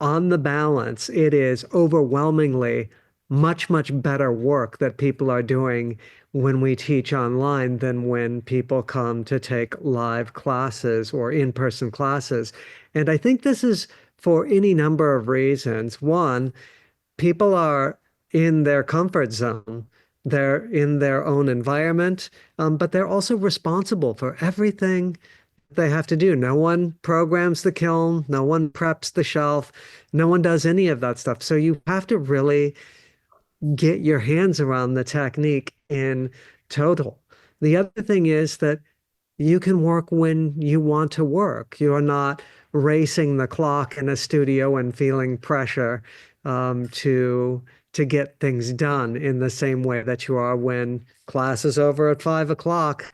on the balance, it is overwhelmingly much, much better work that people are doing when we teach online than when people come to take live classes or in-person classes. And I think this is for any number of reasons. One, people are in their comfort zone. They're in their own environment, but they're also responsible for everything they have to do. No one programs the kiln, no one preps the shelf, no one does any of that stuff. So you have to really get your hands around the technique in total. The other thing is that you can work when you want to work. You're not racing the clock in a studio and feeling pressure to get things done in the same way that you are when class is over at 5 o'clock,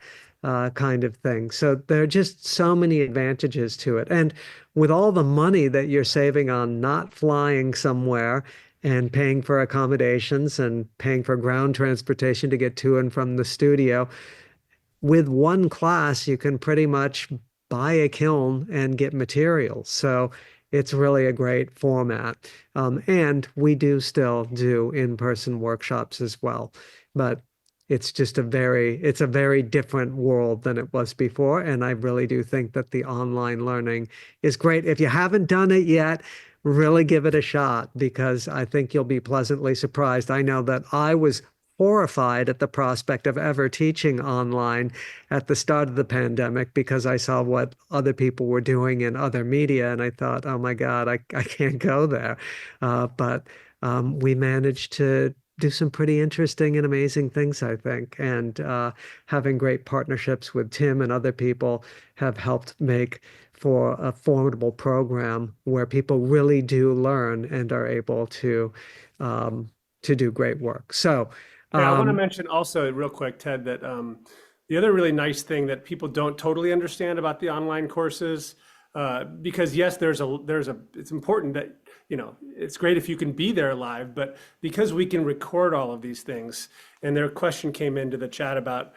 kind of thing. So there are just so many advantages to it. And with all the money that you're saving on not flying somewhere and paying for accommodations and paying for ground transportation to get to and from the studio, with one class, you can pretty much buy a kiln and get materials. So it's really a great format. And we do still do in-person workshops as well. But it's just a very different world than it was before. And I really do think that the online learning is great. If you haven't done it yet, really give it a shot, because I think you'll be pleasantly surprised. I know that I was horrified at the prospect of ever teaching online at the start of the pandemic, because I saw what other people were doing in other media, and I thought, oh my God, I can't go there. But we managed to do some pretty interesting and amazing things, I think. And having great partnerships with Tim and other people have helped make for a formidable program where people really do learn and are able to do great work. So yeah, I want to mention also real quick, Ted, that the other really nice thing that people don't totally understand about the online courses, because yes, it's important that, you know, it's great if you can be there live, but because we can record all of these things, and their question came into the chat about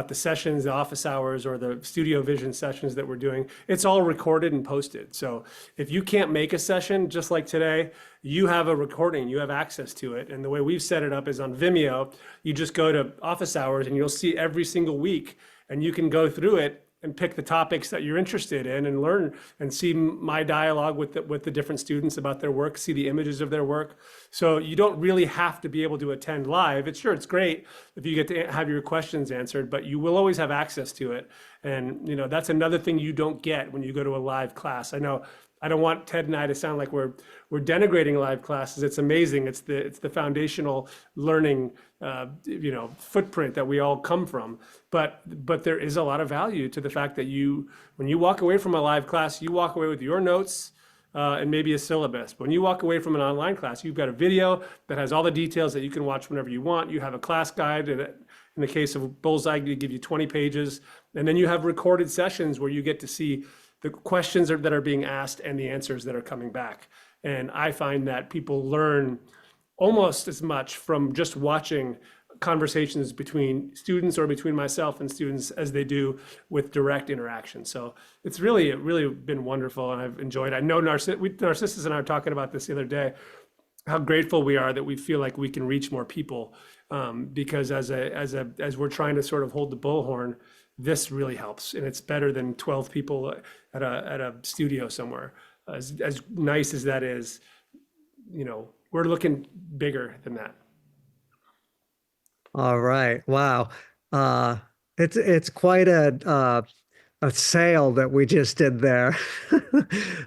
the sessions, the office hours, or the studio vision sessions that we're doing, it's all recorded and posted. So if you can't make a session just like today, you have a recording, you have access to it. And the way we've set it up is on Vimeo. You just go to office hours and you'll see every single week, and you can go through it and pick the topics that you're interested in and learn and see my dialogue with the different students about their work, see the images of their work. So you don't really have to be able to attend live. It's great if you get to have your questions answered, but you will always have access to it. And, you know, that's another thing you don't get when you go to a live class. I know I don't want Ted and I to sound like we're denigrating live classes. It's amazing. It's the foundational learning, you know, footprint that we all come from. But there is a lot of value to the fact that when you walk away from a live class, you walk away with your notes and maybe a syllabus. But when you walk away from an online class, you've got a video that has all the details that you can watch whenever you want. You have a class guide that, in the case of Bullseye, they give you 20 pages, and then you have recorded sessions where you get to see the questions that are being asked and the answers that are coming back. And I find that people learn almost as much from just watching conversations between students or between myself and students as they do with direct interaction. So it's really been wonderful, and I've enjoyed it. I know Narcissus and I were talking about this the other day, how grateful we are that we feel like we can reach more people, because as we're trying to sort of hold the bullhorn, this really helps, and it's better than 12 people at a studio somewhere. As nice as that is, we're looking bigger than that. All right. Wow. It's quite a sale that we just did there.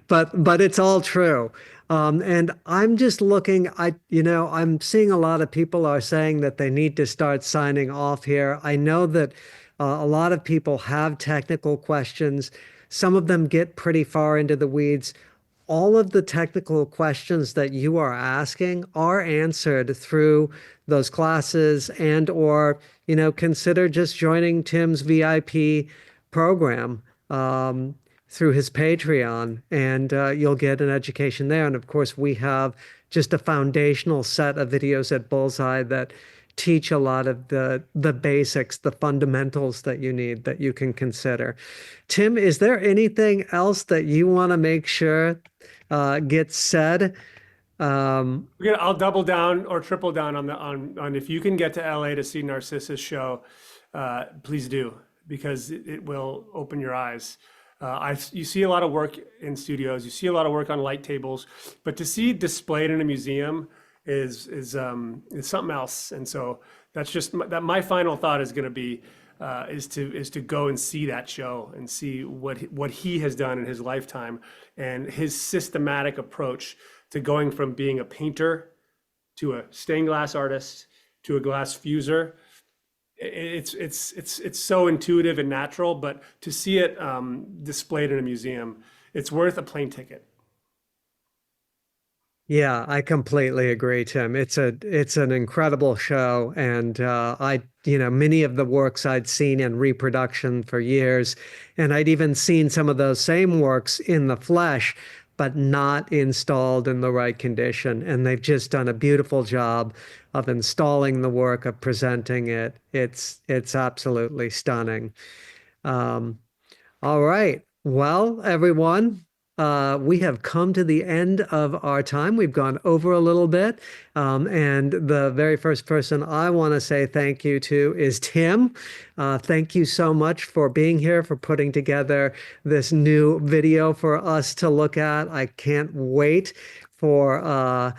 But it's all true. And I'm just looking, I'm seeing a lot of people are saying that they need to start signing off here. I know that a lot of people have technical questions. Some of them get pretty far into the weeds. All of the technical questions that you are asking are answered through those classes, and or consider just joining Tim's VIP program through his Patreon, and you'll get an education there. And of course, we have just a foundational set of videos at Bullseye that teach a lot of the basics, the fundamentals that you need, that you can consider. Tim, is there anything else that you want to make sure gets said? I'll double down or triple down on if you can get to LA to see Narcissus show, please do, because it will open your eyes. You see a lot of work in studios, you see a lot of work on light tables, but to see displayed in a museum is something else. And so that's just my final thought is going to be is to go and see that show and see what he has done in his lifetime, and his systematic approach to going from being a painter to a stained glass artist to a glass fuser. It's so intuitive and natural, but to see it displayed in a museum, it's worth a plane ticket. Yeah, I completely agree, Tim. It's an incredible show, and many of the works I'd seen in reproduction for years, and I'd even seen some of those same works in the flesh, but not installed in the right condition. And they've just done a beautiful job of installing the work, of presenting it. It's absolutely stunning. All right. Well, everyone, we have come to the end of our time. We've gone over a little bit. And the very first person I want to say thank you to is Tim. Thank you so much for being here, for putting together this new video for us to look at. I can't wait for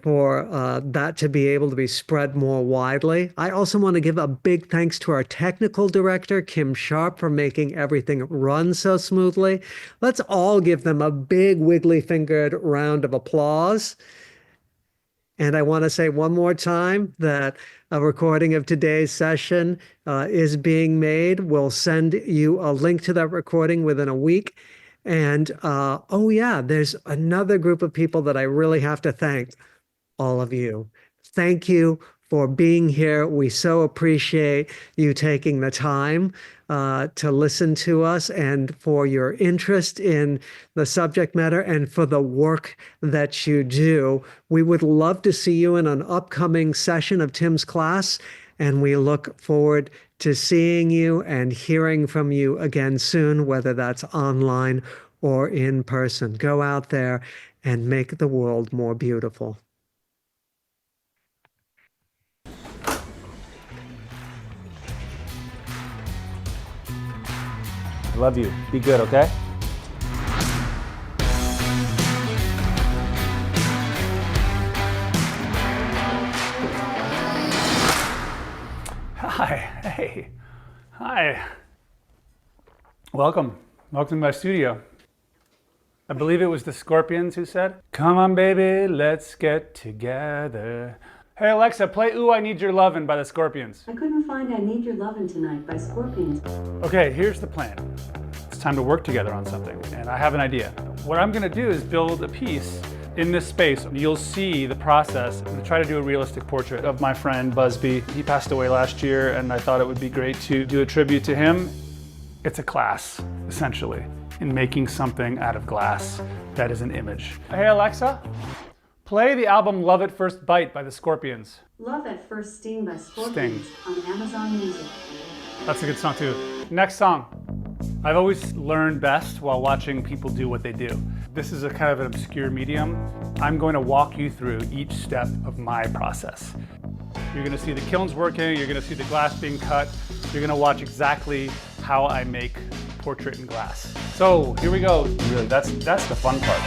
that to be able to be spread more widely. I also want to give a big thanks to our technical director, Kim Sharp, for making everything run so smoothly. Let's all give them a big wiggly-fingered round of applause. And I want to say one more time that a recording of today's session is being made. We'll send you a link to that recording within a week. And oh yeah, there's another group of people that I really have to thank. All of you. Thank you for being here. We so appreciate you taking the time to listen to us, and for your interest in the subject matter, and for the work that you do. We would love to see you in an upcoming session of Tim's class, and we look forward to seeing you and hearing from you again soon, whether that's online or in person. Go out there and make the world more beautiful. Love you. Be good, okay? Hi, hey, hi. Welcome to my studio. I believe it was the Scorpions who said, "Come on, baby, let's get together." Hey Alexa, play Ooh, I Need Your Lovin' by the Scorpions. I couldn't find I Need Your Lovin' Tonight by Scorpions. Okay, here's the plan. It's time to work together on something, and I have an idea. What I'm gonna do is build a piece in this space. You'll see the process. I'm gonna try to do a realistic portrait of my friend Busby. He passed away last year, and I thought it would be great to do a tribute to him. It's a class, essentially, in making something out of glass that is an image. Hey Alexa, play the album Love at First Bite by the Scorpions. Love at First Sting by Scorpions on Amazon Music. That's a good song too. Next song. I've always learned best while watching people do what they do. This is a kind of an obscure medium. I'm going to walk you through each step of my process. You're gonna see the kilns working, you're gonna see the glass being cut, you're gonna watch exactly how I make portrait in glass. So here we go. Really, that's the fun part.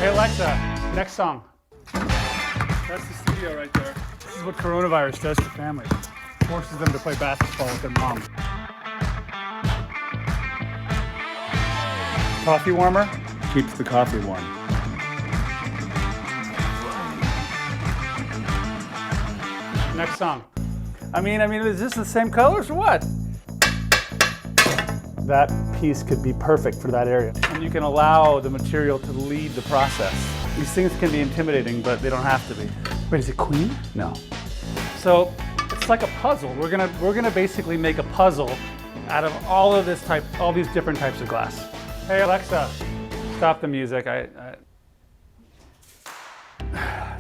Hey Alexa, next song. That's the studio right there. This is what coronavirus does to families. Forces them to play basketball with their mom. Coffee warmer keeps the coffee warm. Next song. I mean, is this the same colors or what? That piece could be perfect for that area. And you can allow the material to lead the process. These things can be intimidating, but they don't have to be. Wait, is it queen? No. So it's like a puzzle. We're gonna basically make a puzzle out of all of this type, all these different types of glass. Hey Alexa, stop the music.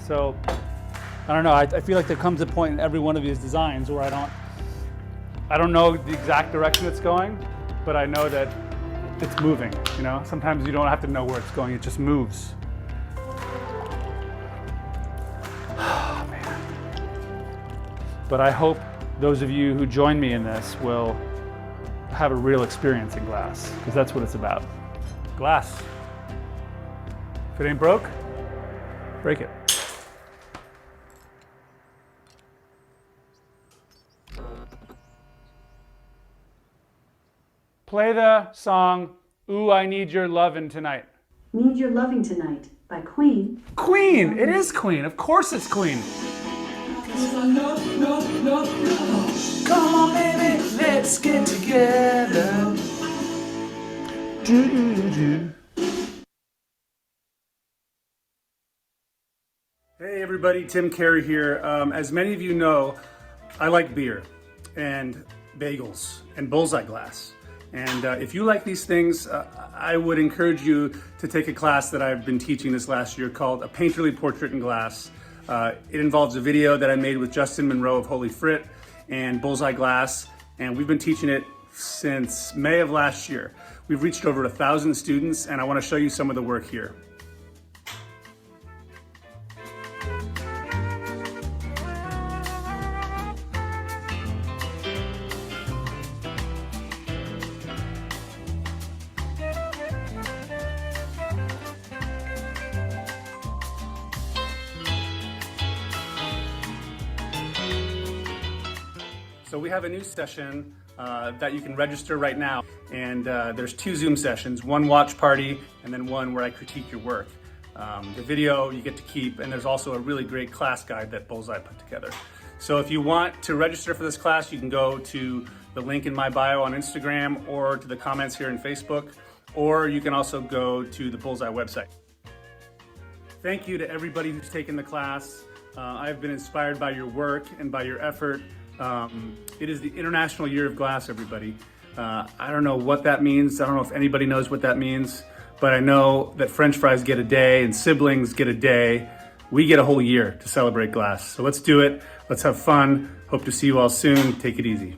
So I don't know. I feel like there comes a point in every one of these designs where I don't know the exact direction it's going, but I know that it's moving. You know, sometimes you don't have to know where it's going. It just moves. Oh, man. But I hope those of you who join me in this will have a real experience in glass, because that's what it's about. Glass. If it ain't broke, break it. Play the song, Ooh, I Need Your Lovin' Tonight. Need Your Loving Tonight by Queen. Queen! It is Queen. Of course it's Queen. Come on, baby, let's get together. Hey everybody, Tim Carey here. As many of you know, I like beer and bagels and Bullseye glass. And if you like these things, I would encourage you to take a class that I've been teaching this last year called A Painterly Portrait in Glass. It involves a video that I made with Justin Monroe of Holy Frit and Bullseye Glass, and we've been teaching it since May of last year. We've reached over 1,000 students, and I want to show you some of the work here. So we have a new session that you can register right now, and there's 2 Zoom sessions, one watch party and then one where I critique your work. The video you get to keep, and there's also a really great class guide that Bullseye put together. So if you want to register for this class, you can go to the link in my bio on Instagram or to the comments here in Facebook, or you can also go to the Bullseye website. Thank you to everybody who's taken the class. I've been inspired by your work and by your effort. It is the International Year of Glass, everybody. I don't know what that means. I don't know if anybody knows what that means, but I know that French fries get a day and siblings get a day. We get a whole year to celebrate glass. So let's do it. Let's have fun. Hope to see you all soon. Take it easy.